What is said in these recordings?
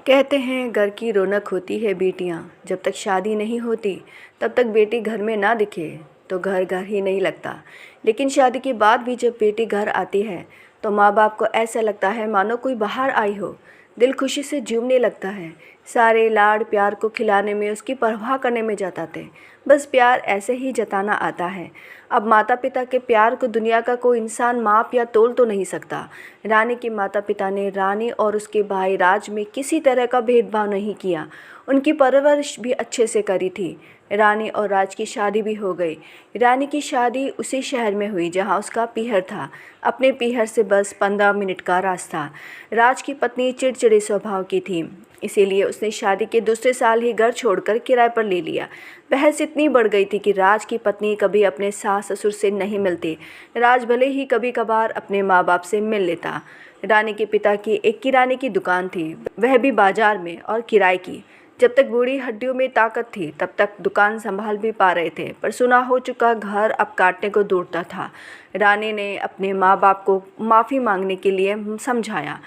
कहते हैं घर की रौनक होती है बेटियां। जब तक शादी नहीं होती तब तक बेटी घर में ना दिखे तो घर घर ही नहीं लगता। लेकिन शादी के बाद भी जब बेटी घर आती है तो माँ बाप को ऐसा लगता है मानो कोई बाहर आई हो। दिल खुशी से झूमने लगता है। सारे लाड प्यार को खिलाने में, उसकी परवाह करने में जताते। बस प्यार ऐसे ही जताना आता है। अब माता पिता के प्यार को दुनिया का कोई इंसान माप या तोल तो नहीं सकता। रानी के माता पिता ने रानी और उसके भाई राज में किसी तरह का भेदभाव नहीं किया। उनकी परवरिश भी अच्छे से करी थी। रानी और राज की शादी भी हो गई। रानी की शादी उसी शहर में हुई जहां उसका पीहर था। अपने पीहर से बस 15 मिनट का रास्ता। राज की पत्नी चिड़चिड़े स्वभाव की थी, इसीलिए उसने शादी के दूसरे साल ही घर छोड़कर किराए पर ले लिया। बहस इतनी बढ़ गई थी कि राज की पत्नी कभी अपने सास ससुर से नहीं मिलती। राज भले ही कभी कभार अपने माँ बाप से मिल लेता। रानी के पिता की एक किराने की दुकान थी, वह भी बाजार में, और किराए की। जब तक बूढ़ी हड्डियों में ताकत थी तब तक दुकान संभाल भी पा रहे थे, पर सुना हो चुका घर अब काटने को दौड़ता था। रानी ने अपने माँ बाप को माफ़ी मांगने के लिए समझाया।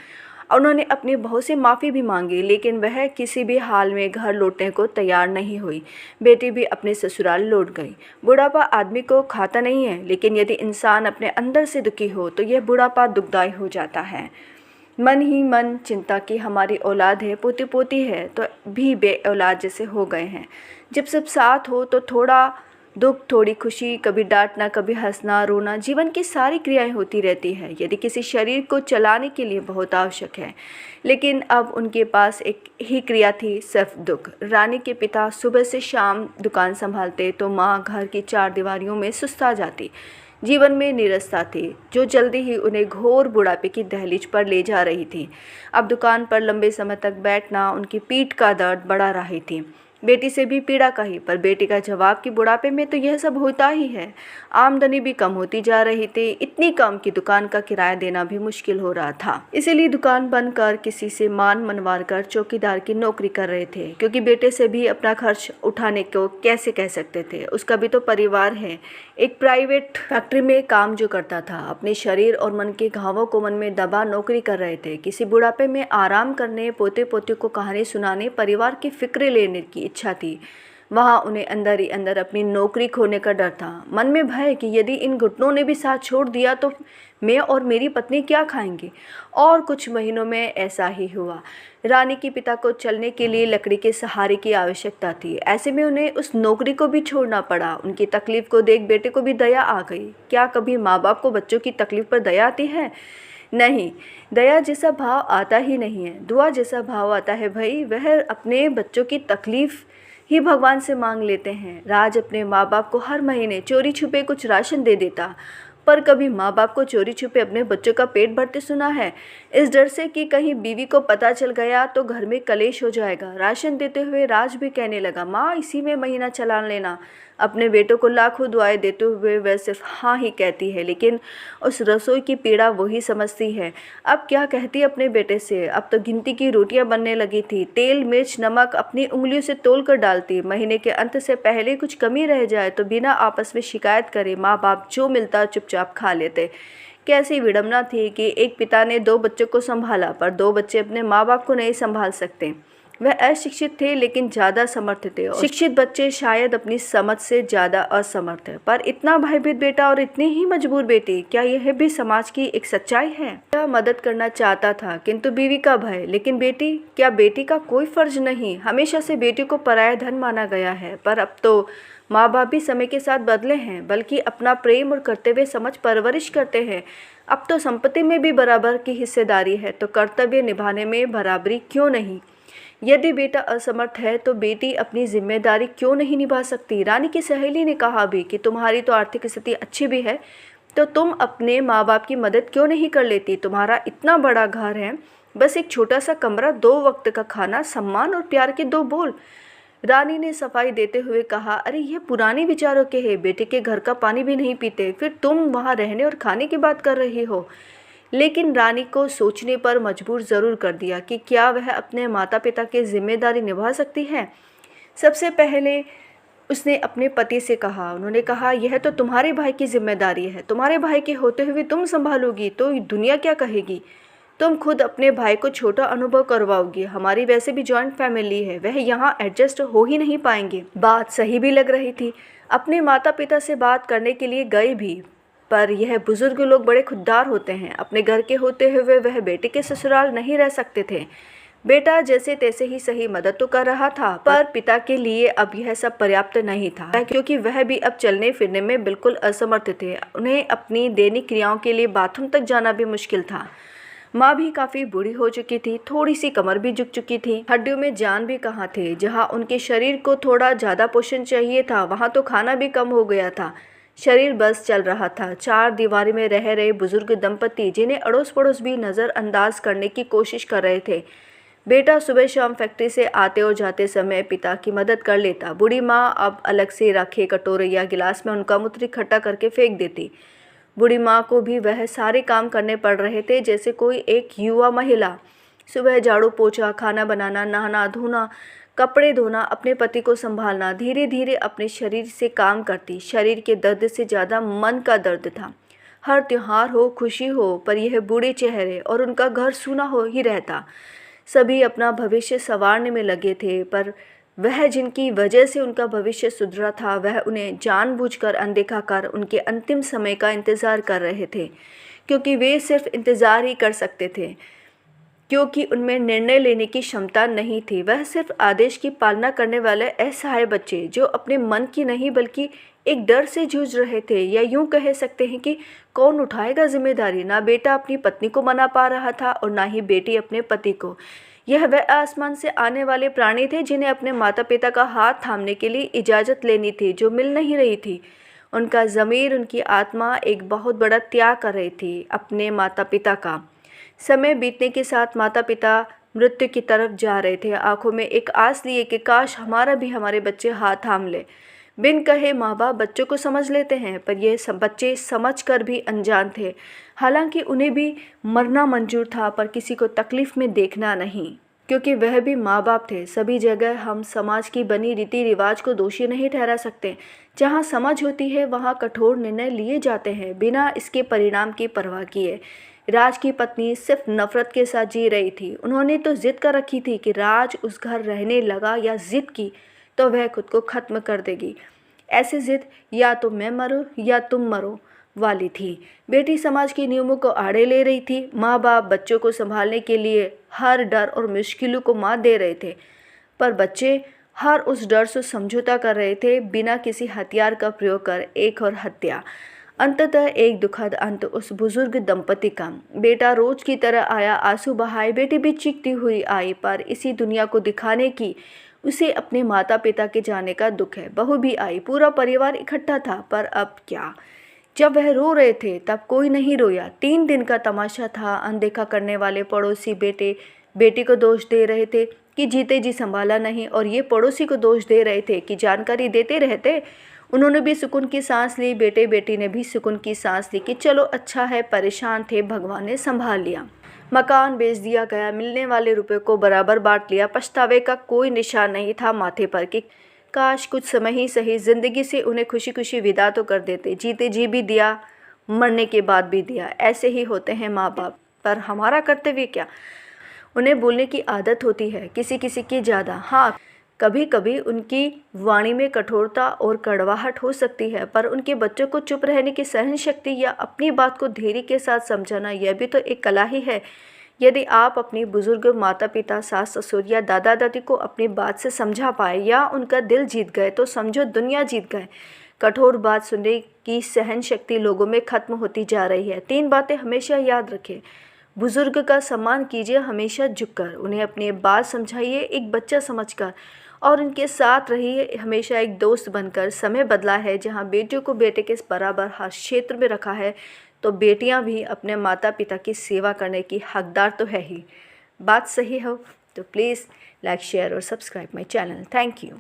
उन्होंने अपनी बहू से माफ़ी भी मांगी, लेकिन वह किसी भी हाल में घर लौटने को तैयार नहीं हुई। बेटी भी अपने ससुराल लौट गई। बुढ़ापा आदमी को खाता नहीं है, लेकिन यदि इंसान अपने अंदर से दुखी हो तो यह बुढ़ापा दुखदाई हो जाता है। मन ही मन चिंता की हमारी औलाद है, पोती पोती है तो भी बे औलाद जैसे हो गए हैं। जब सब साथ हो तो थोड़ा दुख, थोड़ी खुशी, कभी डांटना, कभी हंसना, रोना, जीवन की सारी क्रियाएं होती रहती है। यदि किसी शरीर को चलाने के लिए बहुत आवश्यक है, लेकिन अब उनके पास एक ही क्रिया थी, सिर्फ दुख। रानी के पिता सुबह से शाम दुकान संभालते तो माँ घर की चार दीवारियों में सुस्ता जाती। जीवन में निरसता थी जो जल्दी ही उन्हें घोर बुढ़ापे की दहलीज पर ले जा रही थी। अब दुकान पर लंबे समय तक बैठना उनकी पीठ का दर्द बढ़ा रही थी। बेटी से भी पीड़ा कही, पर बेटी का जवाब कि बुढ़ापे में तो यह सब होता ही है। आमदनी भी कम होती जा रही थी, इतनी कम कि दुकान का किराया देना भी मुश्किल हो रहा था। इसीलिए दुकान बंद कर किसी से मान मनवार कर चौकीदार की नौकरी कर रहे थे, क्योंकि बेटे से भी अपना खर्च उठाने को कैसे कह सकते थे। उसका भी तो परिवार है। एक प्राइवेट फैक्ट्री में काम जो करता था, अपने शरीर और मन के घावों को मन में दबा नौकरी कर रहे थे। किसी बुढ़ापे में आराम करने, पोते पोते को कहानी सुनाने, परिवार की फिक्र लेने की इच्छा थी। वहाँ उन्हें अंदर ही अंदर अपनी नौकरी खोने का डर था। मन में भय कि यदि इन घुटनों ने भी साथ छोड़ दिया तो मैं और मेरी पत्नी क्या खाएंगे। और कुछ महीनों में ऐसा ही हुआ। रानी के पिता को चलने के लिए लकड़ी के सहारे की आवश्यकता थी। ऐसे में उन्हें उस नौकरी को भी छोड़ना पड़ा। उनकी तकलीफ को देख बेटे को भी दया आ गई। क्या कभी माँ बाप को बच्चों की तकलीफ पर दया आती है? नहीं, दया जैसा भाव आता ही नहीं है। दुआ जैसा भाव आता है भाई। वह अपने बच्चों की तकलीफ ही भगवान से मांग लेते हैं। राज अपने माँ बाप को हर महीने चोरी छुपे कुछ राशन दे देता, पर कभी माँ बाप को चोरी छुपे अपने बच्चों का पेट भरते सुना है? इस डर से कि कहीं बीवी को पता चल गया तो घर में कलेश हो जाएगा। राशन देते हुए राज भी कहने लगा, माँ इसी में महीना चला लेना। अपने बेटों को लाखों दुआएं देते हुए वह सिर्फ हाँ ही कहती है, लेकिन उस रसोई की पीड़ा वही समझती है। अब क्या कहती अपने बेटे से? अब तो गिनती की रोटियां बनने लगी थी। तेल मिर्च नमक अपनी उंगलियों से तोल कर डालती। महीने के अंत से पहले कुछ कमी रह जाए तो बिना आपस में शिकायत करे माँ बाप जो मिलता चुपचाप खा लेते। कैसी विडंबना थी कि एक पिता ने दो बच्चों को संभाला, पर दो बच्चे अपने माँ बाप को नहीं संभाल सकते। वह अशिक्षित थे लेकिन ज़्यादा समर्थ थे, और शिक्षित बच्चे शायद अपनी समझ से ज़्यादा असमर्थ है। पर इतना भयभीत बेटा और इतनी ही मजबूर बेटी, क्या यह भी समाज की एक सच्चाई है? वह मदद करना चाहता था, किंतु बीवी का भय। लेकिन बेटी, क्या बेटी का कोई फर्ज नहीं? हमेशा से बेटी को पराया धन माना गया है, पर अब तो माँ बाप भी समय के साथ बदले हैं, बल्कि अपना प्रेम और कर्तव्य समझ परवरिश करते हैं। अब तो संपत्ति में भी बराबर की हिस्सेदारी है, तो कर्तव्य निभाने में बराबरी क्यों नहीं? यदि बेटा असमर्थ है तो बेटी अपनी जिम्मेदारी क्यों नहीं निभा सकती? रानी की सहेली ने कहा भी कि तुम्हारी तो आर्थिक स्थिति अच्छी भी है, तो तुम अपने माँ बाप की मदद क्यों नहीं कर लेती? तुम्हारा इतना बड़ा घर है, बस एक छोटा सा कमरा, 2 वक्त का खाना, सम्मान और प्यार के 2 बोल। रानी ने सफाई देते हुए कहा, अरे ये पुराने विचारों के हैं। बेटे के घर का पानी भी नहीं पीते, फिर तुम वहाँ रहने और खाने की बात कर रही हो। लेकिन रानी को सोचने पर मजबूर ज़रूर कर दिया कि क्या वह अपने माता पिता की जिम्मेदारी निभा सकती है। सबसे पहले उसने अपने पति से कहा, उन्होंने कहा, यह तो तुम्हारे भाई की जिम्मेदारी है। तुम्हारे भाई के होते हुए तुम संभालोगी तो दुनिया क्या कहेगी? तुम खुद अपने भाई को छोटा अनुभव करवाओगी। हमारी वैसे भी जॉइंट फैमिली है, वह यहाँ एडजस्ट हो ही नहीं पाएंगे। बात सही भी लग रही थी। अपने माता पिता से बात करने के लिए गए भी, पर यह बुजुर्ग लोग बड़े खुददार होते हैं। अपने घर के होते हुए वह बेटे के ससुराल नहीं रह सकते थे। बेटा जैसे तैसे ही सही मदद तो कर रहा था, पर पिता के लिए अब यह सब पर्याप्त नहीं था, क्योंकि वह भी अब चलने फिरने में बिल्कुल असमर्थ थे। उन्हें अपनी दैनिक क्रियाओं के लिए बाथरूम तक जाना भी मुश्किल था। माँ भी काफ़ी बूढ़ी हो चुकी थी, थोड़ी सी कमर भी झुक चुकी थी। हड्डियों में जान भी कहाँ थे। जहाँ उनके शरीर को थोड़ा ज़्यादा पोषण चाहिए था, वहाँ तो खाना भी कम हो गया था। शरीर बस चल रहा था। चार दीवारी में रह रहे बुजुर्ग दंपति, जिन्हें अड़ोस पड़ोस भी नज़रअंदाज करने की कोशिश कर रहे थे। बेटा सुबह शाम फैक्ट्री से आते और जाते समय पिता की मदद कर लेता। बूढ़ी माँ अब अलग से रखे कटोरे या गिलास में उनका मूत्र इकट्ठा करके फेंक देती। बूढ़ी माँ को भी वह सारे काम करने पड़ रहे थे जैसे कोई एक युवा महिला। सुबह झाड़ू पोछा, खाना बनाना, नहाना धोना, कपड़े धोना, अपने पति को संभालना। धीरे धीरे अपने शरीर से काम करती। शरीर के दर्द से ज़्यादा मन का दर्द था। हर त्योहार हो, खुशी हो, पर यह बूढ़े चेहरे और उनका घर सूना हो ही रहता। सभी अपना भविष्य संवारने में लगे थे, पर वह जिनकी वजह से उनका भविष्य सुधरा था, वह उन्हें जानबूझकर अनदेखा कर उनके अंतिम समय का इंतज़ार कर रहे थे, क्योंकि वे सिर्फ इंतज़ार ही कर सकते थे, क्योंकि उनमें निर्णय लेने की क्षमता नहीं थी। वह सिर्फ आदेश की पालना करने वाले असहाय बच्चे, जो अपने मन की नहीं बल्कि एक डर से जूझ रहे थे, या यूं कह सकते हैं कि कौन उठाएगा जिम्मेदारी। ना बेटा अपनी पत्नी को मना पा रहा था और ना ही बेटी अपने पति को। यह वह आसमान से आने वाले प्राणी थे जिन्हें अपने माता पिता का हाथ थामने के लिए इजाज़त लेनी थी, जो मिल नहीं रही थी। उनका ज़मीर, उनकी आत्मा एक बहुत बड़ा त्याग कर रही थी अपने माता पिता का। समय बीतने के साथ माता पिता मृत्यु की तरफ जा रहे थे, आंखों में एक आस लिए कि काश हमारा भी हमारे बच्चे हाथ थाम ले। बिन कहे माँ बाप बच्चों को समझ लेते हैं, पर ये सब बच्चे समझ कर भी अनजान थे। हालांकि उन्हें भी मरना मंजूर था, पर किसी को तकलीफ़ में देखना नहीं, क्योंकि वह भी माँ बाप थे। सभी जगह हम समाज की बनी रीति रिवाज को दोषी नहीं ठहरा सकते। जहाँ समझ होती है वहाँ कठोर निर्णय लिए जाते हैं, बिना इसके परिणाम की परवाह किए। राज की पत्नी सिर्फ नफरत के साथ जी रही थी। उन्होंने तो जिद कर रखी थी कि राज उस घर रहने लगा या जिद की तो वह खुद को ख़त्म कर देगी। ऐसी जिद या तो मैं मरूं या तुम मरो वाली थी। बेटी समाज के नियमों को आड़े ले रही थी। माँ बाप बच्चों को संभालने के लिए हर डर और मुश्किलों को मात दे रहे थे, पर बच्चे हर उस डर से समझौता कर रहे थे, बिना किसी हथियार का प्रयोग कर। एक और हत्या। अंततः एक दुखद अंत उस बुजुर्ग दंपति का। बेटा रोज की तरह आया, आंसू बहाए। बेटी भी चीखती हुई आई, पर इसी दुनिया को दिखाने की उसे अपने माता पिता के जाने का दुख है। बहू भी आई, पूरा परिवार इकट्ठा था, पर अब क्या। जब वह रो रहे थे तब कोई नहीं रोया। 3 दिन का तमाशा था। अनदेखा करने वाले पड़ोसी बेटी को दोष दे रहे थे कि जीते जी संभाला नहीं, और ये पड़ोसी को दोष दे रहे थे कि जानकारी देते रहते। उन्होंने भी सुकून की सांस ली, बेटी ने भी सुकून की सांस ली कि चलो अच्छा है, परेशान थे, भगवान ने संभाल लिया। मकान बेच दिया गया, मिलने वाले रुपए को बराबर बांट लिया। पछतावे का कोई निशान नहीं था माथे पर कि काश कुछ समय ही सही ज़िंदगी से उन्हें खुशी खुशी विदा तो कर देते। जीते जी भी दिया, मरने के बाद भी दिया। ऐसे ही होते हैं माँ बाप। पर हमारा कर्तव्य क्या। उन्हें बोलने की आदत होती है, किसी किसी की ज़्यादा। हाँ, कभी कभी उनकी वाणी में कठोरता और कड़वाहट हो सकती है, पर उनके बच्चों को चुप रहने की सहन शक्ति या अपनी बात को धैर्य के साथ समझाना, यह भी तो एक कला ही है। यदि आप अपनी बुजुर्ग माता पिता, सास ससुर या दादा दादी को अपनी बात से समझा पाए या उनका दिल जीत गए, तो समझो दुनिया जीत गए। कठोर बात सुनने की सहन शक्ति लोगों में खत्म होती जा रही है। 3 बातें हमेशा याद रखें। बुजुर्ग का सम्मान कीजिए हमेशा झुककर, उन्हें अपनी बात समझाइए एक बच्चा समझकर, और उनके साथ रहिए हमेशा एक दोस्त बनकर। समय बदला है, जहाँ बेटियों को बेटे के बराबर हर क्षेत्र में रखा है, तो बेटियां भी अपने माता पिता की सेवा करने की हकदार तो है ही। बात सही हो तो प्लीज़ लाइक, शेयर और subscribe my channel. Thank you.